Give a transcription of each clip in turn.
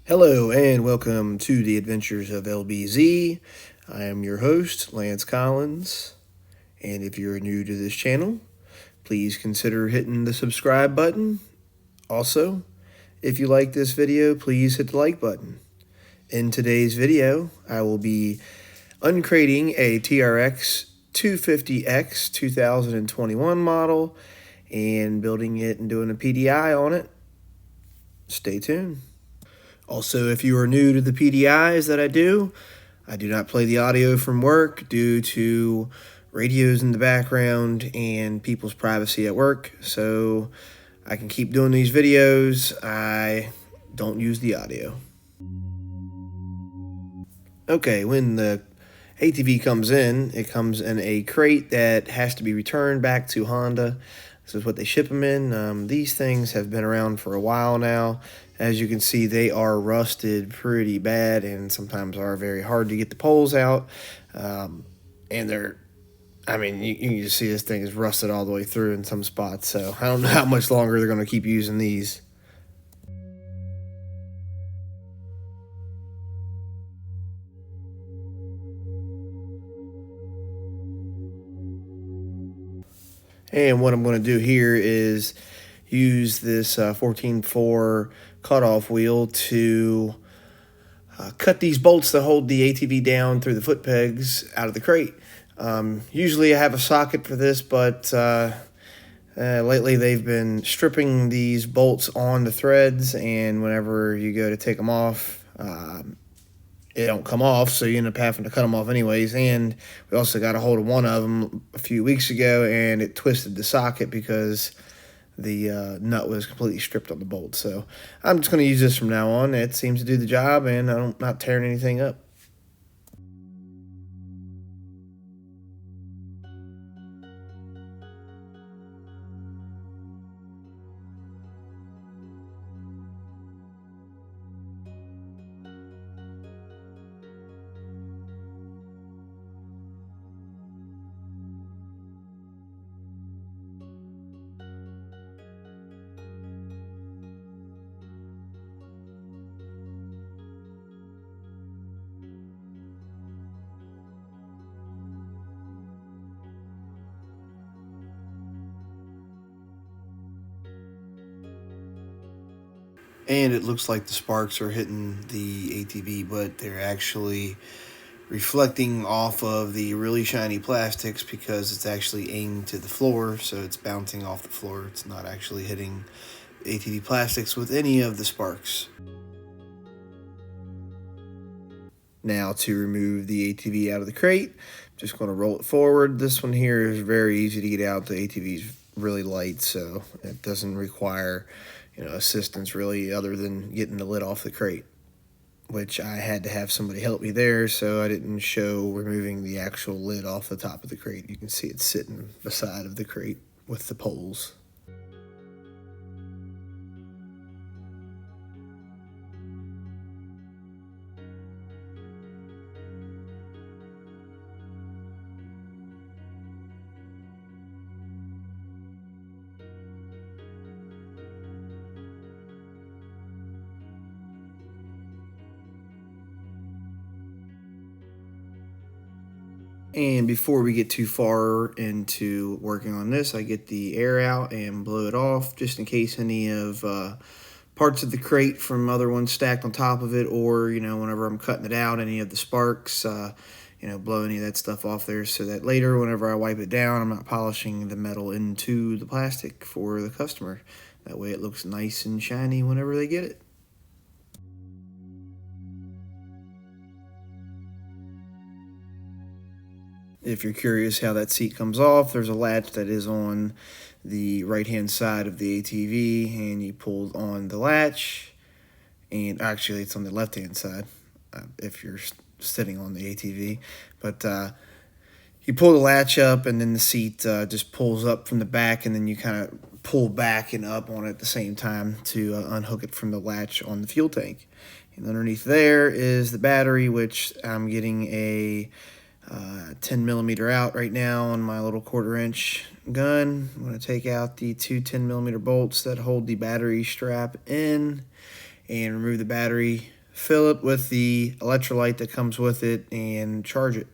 Hello and welcome to the Adventures of LBZ. I am your host, Lance Collins, and if you're new to this channel, please consider hitting the subscribe button. Also, if you like this video, please hit the like button. In today's video, I will be uncrating a TRX 250X 2021 model and building it and doing a PDI on it. Stay tuned. Also, if you are new to the PDIs that I do not play the audio from work due to radios in the background and people's privacy at work. So I can keep doing these videos. I don't use the audio. Okay, when the ATV comes in, it comes in a crate that has to be returned back to Honda. This is what they ship them in. These things have been around for a while now. As you can see, they are rusted pretty bad and sometimes are very hard to get the poles out. And you can just see this thing is rusted all the way through in some spots. So I don't know how much longer they're going to keep using these. And what I'm going to do here is use this 14.4 cutoff wheel to cut these bolts that hold the ATV down through the foot pegs out of the crate. Usually I have a socket for this, but lately they've been stripping these bolts on the threads, and whenever you go to take them off, it don't come off, so you end up having to cut them off anyways. And we also got a hold of one of them a few weeks ago, and it twisted the socket because the nut was completely stripped on the bolt. So I'm just going to use this from now on. It seems to do the job, and I'm not tearing anything up. And it looks like the sparks are hitting the ATV, but they're actually reflecting off of the really shiny plastics because it's actually aimed to the floor, so it's bouncing off the floor. It's not actually hitting ATV plastics with any of the sparks. Now to remove the ATV out of the crate, I'm just going to roll it forward. This one here is very easy to get out. The ATV is really light, so it doesn't require assistance really other than getting the lid off the crate, which I had to have somebody help me there, so I didn't show removing the actual lid off the top of the crate. You can see it sitting beside of the crate with the poles. And before we get too far into working on this, I get the air out and blow it off just in case any of parts of the crate from other ones stacked on top of it, or whenever I'm cutting it out, any of the sparks, blow any of that stuff off there, so that later whenever I wipe it down, I'm not polishing the metal into the plastic for the customer. That way it looks nice and shiny whenever they get it. If you're curious how that seat comes off, there's a latch that is on the right-hand side of the ATV, and you pull on the latch, and actually it's on the left-hand side if you're sitting on the ATV. But you pull the latch up, and then the seat just pulls up from the back, and then you kind of pull back and up on it at the same time to unhook it from the latch on the fuel tank. And underneath there is the battery, which I'm getting a 10 millimeter out right now on my little 1/4 inch gun. I'm going to take out the two 10 millimeter bolts that hold the battery strap in, and remove the battery, fill it with the electrolyte that comes with it, and charge it.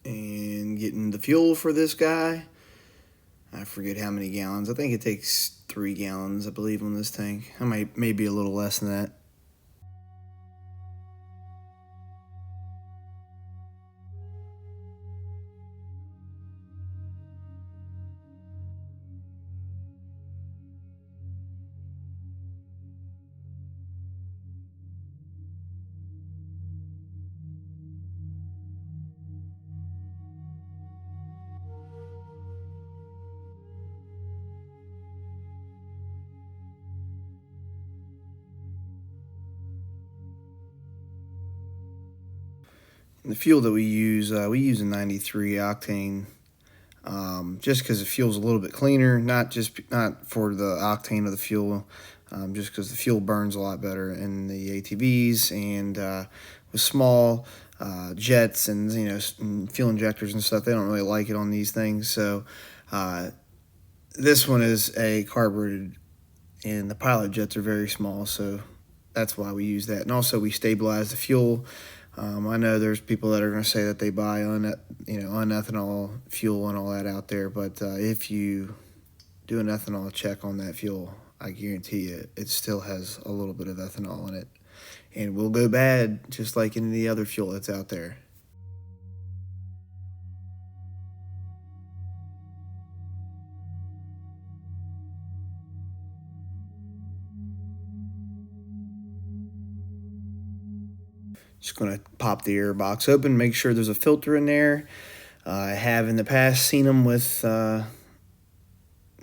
And getting the fuel for this guy, I forget how many gallons. I think it takes 3 gallons, I believe, on this tank. I might maybe a little less than that. The fuel that we use a 93 octane, just because the fuel's a little bit cleaner. Not for the octane of the fuel, just because the fuel burns a lot better in the ATVs, and with small jets and and fuel injectors and stuff, they don't really like it on these things. So this one is a carbureted, and the pilot jets are very small, so that's why we use that. And also we stabilize the fuel. I know there's people that are going to say that they buy unethanol fuel and all that out there, but if you do an ethanol check on that fuel, I guarantee you it still has a little bit of ethanol in it, and will go bad just like any other fuel that's out there. Just going to pop the air box open, make sure there's a filter in there. I have in the past seen them with no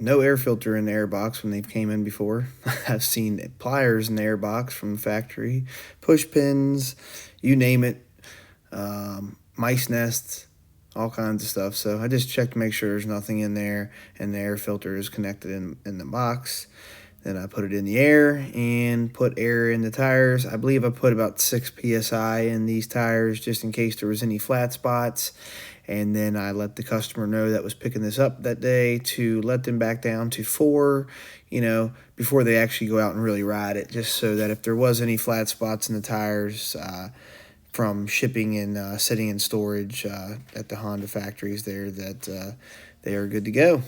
air filter in the air box when they've came in before. I've seen pliers in the air box from the factory, push pins, you name it, mice nests, all kinds of stuff. So I just check to make sure there's nothing in there and the air filter is connected in the box. Then I put it in the air and put air in the tires. I believe I put about 6 psi in these tires just in case there was any flat spots. And then I let the customer know that was picking this up that day to let them back down to 4, before they actually go out and really ride it, just so that if there was any flat spots in the tires from shipping and sitting in storage at the Honda factories there, that they are good to go.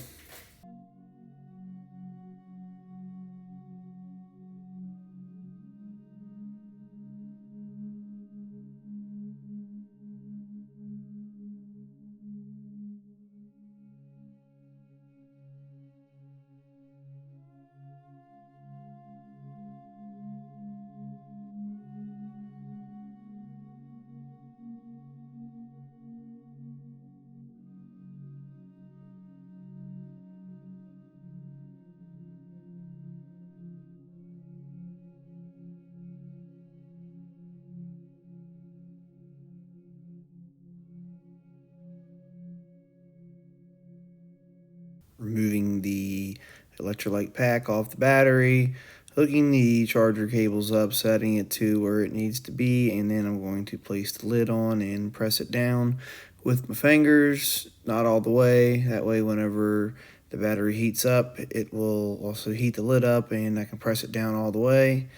Removing the electrolyte pack off the battery, hooking the charger cables up, setting it to where it needs to be, and then I'm going to place the lid on and press it down with my fingers, not all the way. That way whenever the battery heats up, it will also heat the lid up, and I can press it down all the way,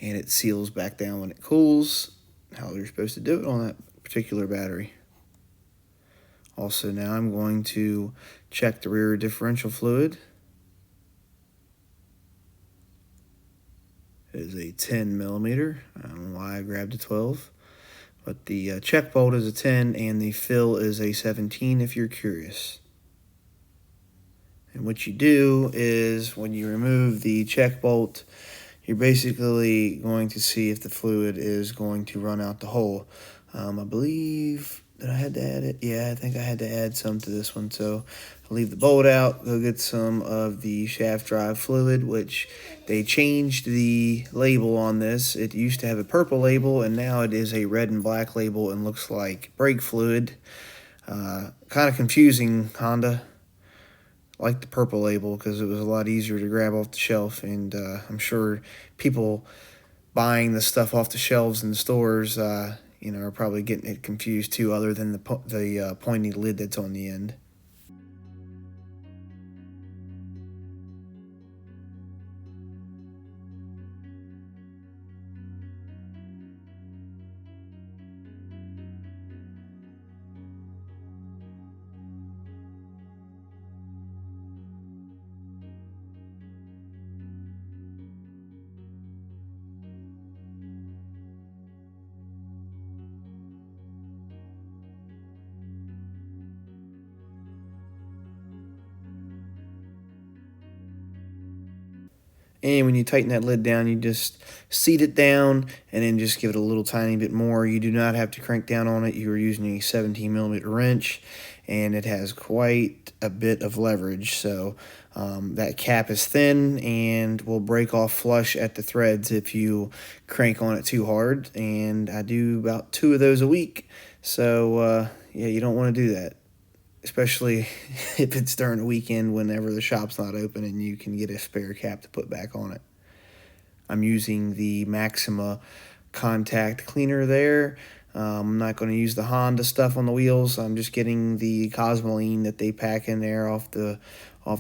and it seals back down when it cools, how you're supposed to do it on that particular battery. Also, now I'm going to check the rear differential fluid. is a 10 millimeter. I don't know why I grabbed a 12. But the check bolt is a 10 and the fill is a 17 if you're curious. And what you do is when you remove the check bolt, you're basically going to see if the fluid is going to run out the hole. I believe that I had to add it. Yeah, I think I had to add some to this one. So I'll leave the bolt out, go get some of the shaft drive fluid, which they changed the label on this. It used to have a purple label, and now it is a red and black label and looks like brake fluid. Kind of confusing, Honda. I like the purple label because it was a lot easier to grab off the shelf, and I'm sure people buying the stuff off the shelves in the stores, are probably getting it confused too, other than the pointy lid that's on the end. And when you tighten that lid down, you just seat it down and then just give it a little tiny bit more. You do not have to crank down on it. You are using a 17 millimeter wrench, and it has quite a bit of leverage. So that cap is thin and will break off flush at the threads if you crank on it too hard. And I do about 2 of those a week. So yeah, you don't want to do that, especially if it's during the weekend whenever the shop's not open and you can get a spare cap to put back on it. I'm using the Maxima contact cleaner there. I'm not going to use the Honda stuff on the wheels. I'm just getting the Cosmoline that they pack in there off the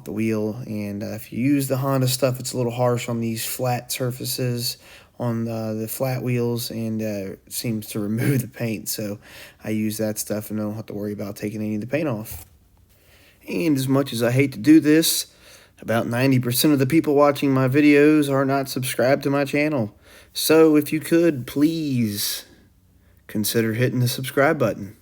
wheel. And if you use the Honda stuff, it's a little harsh on these flat surfaces on the flat wheels, and it seems to remove the paint. So I use that stuff and don't have to worry about taking any of the paint off. And as much as I hate to do this, about 90% of the people watching my videos are not subscribed to my channel. So if you could, please consider hitting the subscribe button.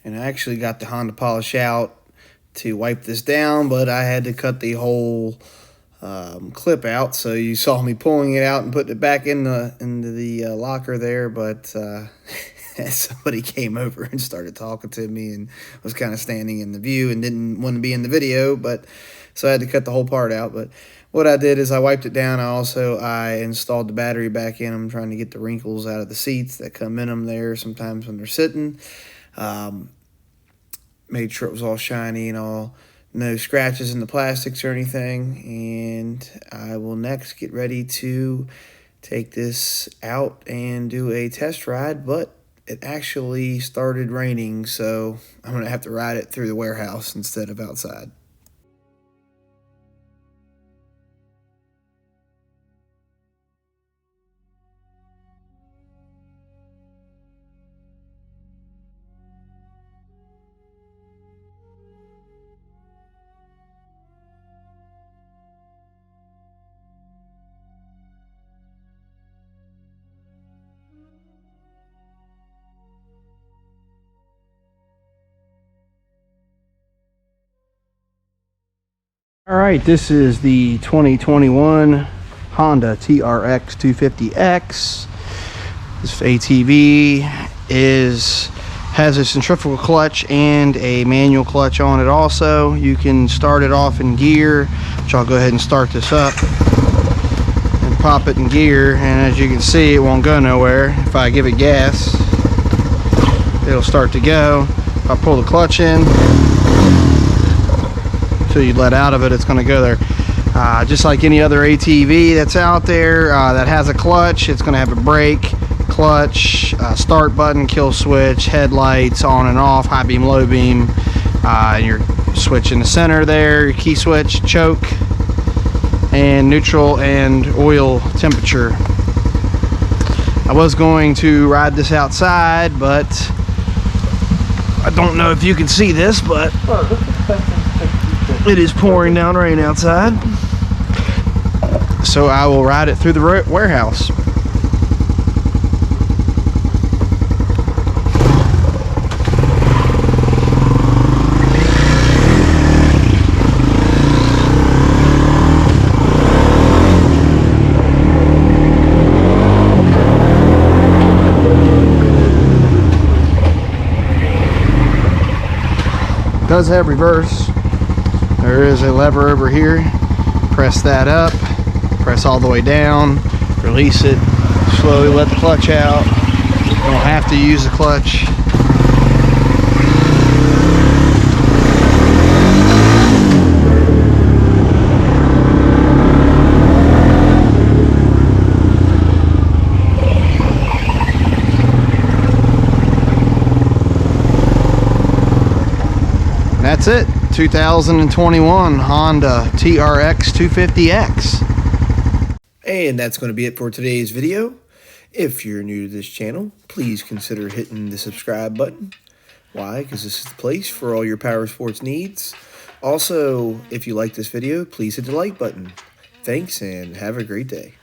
And I actually got the Honda polish out to wipe this down, but I had to cut the whole clip out. So you saw me pulling it out and putting it back into the locker there, but somebody came over and started talking to me and was kind of standing in the view and didn't want to be in the video, but so I had to cut the whole part out. But what I did is I wiped it down. I installed the battery back in them, trying to get the wrinkles out of the seats that come in them there sometimes when they're sitting. Made sure it was all shiny and all, no scratches in the plastics or anything. And I will next get ready to take this out and do a test ride, but it actually started raining, so I'm going to have to ride it through the warehouse instead of outside. All right, this is the 2021 Honda TRX250X. This ATV has a centrifugal clutch and a manual clutch on it also. You can start it off in gear, which I'll go ahead and start this up and pop it in gear, and as you can see, it won't go nowhere. If I give it gas, it'll start to go. If I pull the clutch in till you let out of it, it's going to go there. Just like any other ATV that's out there that has a clutch, it's going to have a brake, clutch, start button, kill switch, headlights, on and off, high beam, low beam, your switch in the center there, your key switch, choke, and neutral and oil temperature. I was going to ride this outside, but I don't know if you can see this, but it is pouring down rain outside, so I will ride it through the warehouse. It does have reverse. There is a lever over here. Press that up, press all the way down, release it, slowly let the clutch out. You don't have to use the clutch. That's it. 2021 Honda TRX 250X. And that's going to be it for today's video. If you're new to this channel, please consider hitting the subscribe button. Why? Because this is the place for all your power sports needs. Also, if you like this video, please hit the like button. Thanks and have a great day.